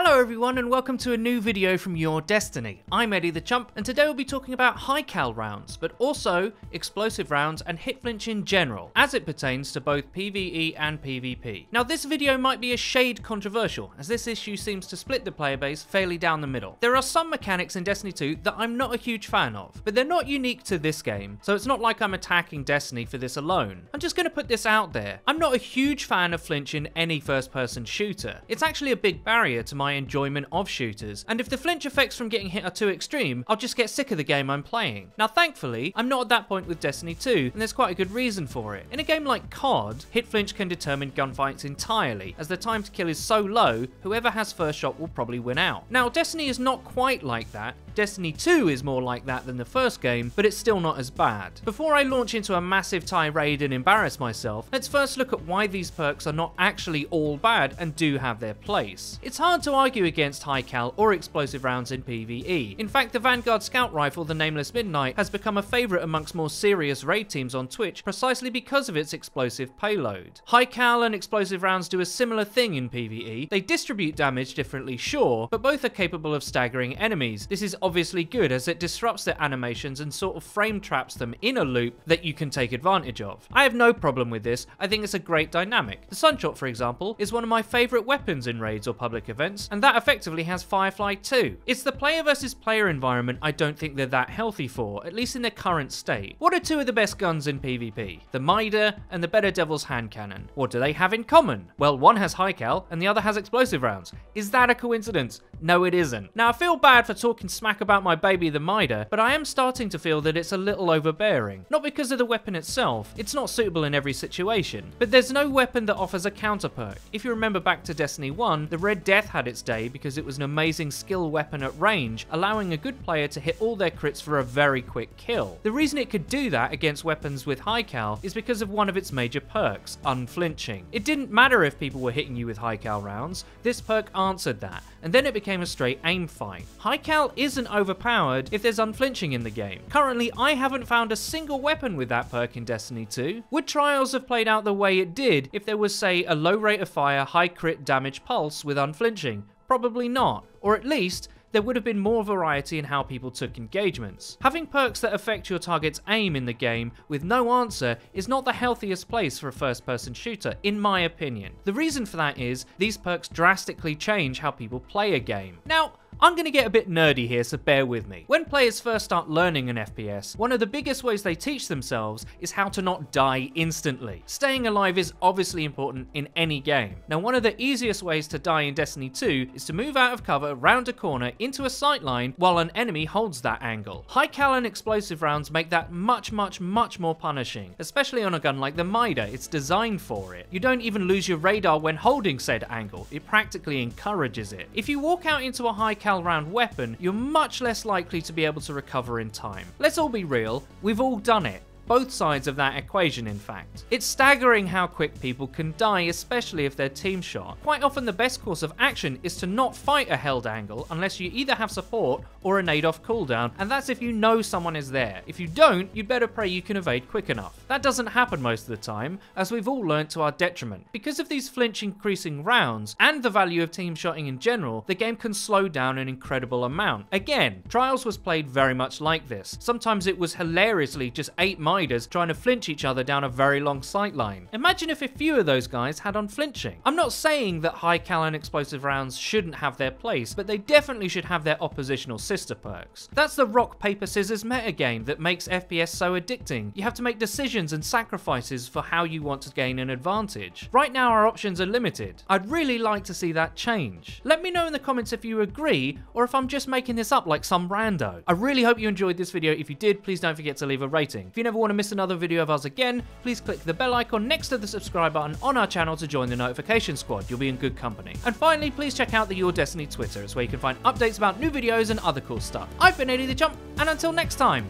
Hello everyone and welcome to a new video from Your Destiny. I'm Eddie the Chump and today we'll be talking about high cal rounds, but also explosive rounds and hit flinch in general, as it pertains to both PvE and PvP. Now this video might be a shade controversial, as this issue seems to split the player base fairly down the middle. There are some mechanics in Destiny 2 that I'm not a huge fan of, but they're not unique to this game, so it's not like I'm attacking Destiny for this alone. I'm just going to put this out there. I'm not a huge fan of flinch in any first person shooter. It's actually a big barrier to my enjoyment of shooters, and if the flinch effects from getting hit are too extreme, I'll just get sick of the game I'm playing. Now thankfully, I'm not at that point with Destiny 2, and there's quite a good reason for it. In a game like COD, hit flinch can determine gunfights entirely, as the time to kill is so low, whoever has first shot will probably win out. Now Destiny is not quite like that. Destiny 2 is more like that than the first game, but it's still not as bad. Before I launch into a massive tirade and embarrass myself, let's first look at why these perks are not actually all bad and do have their place. It's hard to argue against high cal or explosive rounds in PvE. In fact, the Vanguard Scout Rifle, the Nameless Midnight, has become a favourite amongst more serious raid teams on Twitch precisely because of its explosive payload. High cal and explosive rounds do a similar thing in PvE. They distribute damage differently, sure, but both are capable of staggering enemies. This is obviously good as it disrupts their animations and sort of frame traps them in a loop that you can take advantage of. I have no problem with this. I think it's a great dynamic. The Sunshot, for example, is one of my favourite weapons in raids or public events, and that effectively has Firefly too. It's the player versus player environment I don't think they're that healthy for, at least in their current state. What are two of the best guns in PvP? The Mitre and the Better Devil's Hand Cannon. What do they have in common? Well, one has high cal and the other has explosive rounds. Is that a coincidence? No, it isn't. Now, I feel bad for talking smack about my baby the Mitre, but I am starting to feel that it's a little overbearing. Not because of the weapon itself, it's not suitable in every situation, but there's no weapon that offers a counter perk. If you remember back to Destiny 1, the Red Death had its day because it was an amazing skill weapon at range, allowing a good player to hit all their crits for a very quick kill. The reason it could do that against weapons with high cal is because of one of its major perks, unflinching. It didn't matter if people were hitting you with high cal rounds, this perk answered that, and then it became a straight aim fight. High cal isn't overpowered if there's unflinching in the game. Currently, I haven't found a single weapon with that perk in Destiny 2. Would Trials have played out the way it did if there was, say, a low rate of fire, high crit damage pulse with unflinching? Probably not, or at least there would have been more variety in how people took engagements. Having perks that affect your target's aim in the game with no answer is not the healthiest place for a first-person shooter, in my opinion. The reason for that is these perks drastically change how people play a game. Now, I'm going to get a bit nerdy here, so bear with me. When players first start learning an FPS, one of the biggest ways they teach themselves is how to not die instantly. Staying alive is obviously important in any game. Now, one of the easiest ways to die in Destiny 2 is to move out of cover, round a corner, into a sightline while an enemy holds that angle. High cal and explosive rounds make that much more punishing, especially on a gun like the Mitre. It's designed for it. You don't even lose your radar when holding said angle. It practically encourages it. If you walk out into a high cal round weapon, you're much less likely to be able to recover in time. Let's all be real, we've all done it. Both sides of that equation, in fact. It's staggering how quick people can die, especially if they're team shot. Quite often the best course of action is to not fight a held angle unless you either have support or a nade off cooldown, and that's if you know someone is there. If you don't, you'd better pray you can evade quick enough. That doesn't happen most of the time, as we've all learnt to our detriment. Because of these flinch increasing rounds, and the value of team shotting in general, the game can slow down an incredible amount. Again, Trials was played very much like this. Sometimes it was hilariously just 8 Miders trying to flinch each other down a very long sightline. Imagine if a few of those guys had unflinching. I'm not saying that high cal and explosive rounds shouldn't have their place, but they definitely should have their oppositional sister perks. That's the rock, paper, scissors metagame that makes FPS so addicting. You have to make decisions and sacrifices for how you want to gain an advantage. Right now our options are limited. I'd really like to see that change. Let me know in the comments if you agree, or if I'm just making this up like some rando. I really hope you enjoyed this video. If you did, please don't forget to leave a rating. If you never want to miss another video of us again, please click the bell icon next to the subscribe button on our channel to join the notification squad. You'll be in good company. And finally, please check out the Your Destiny Twitter. It's where you can find updates about new videos and other cool stuff. I've been Eddie the Chump, and until next time,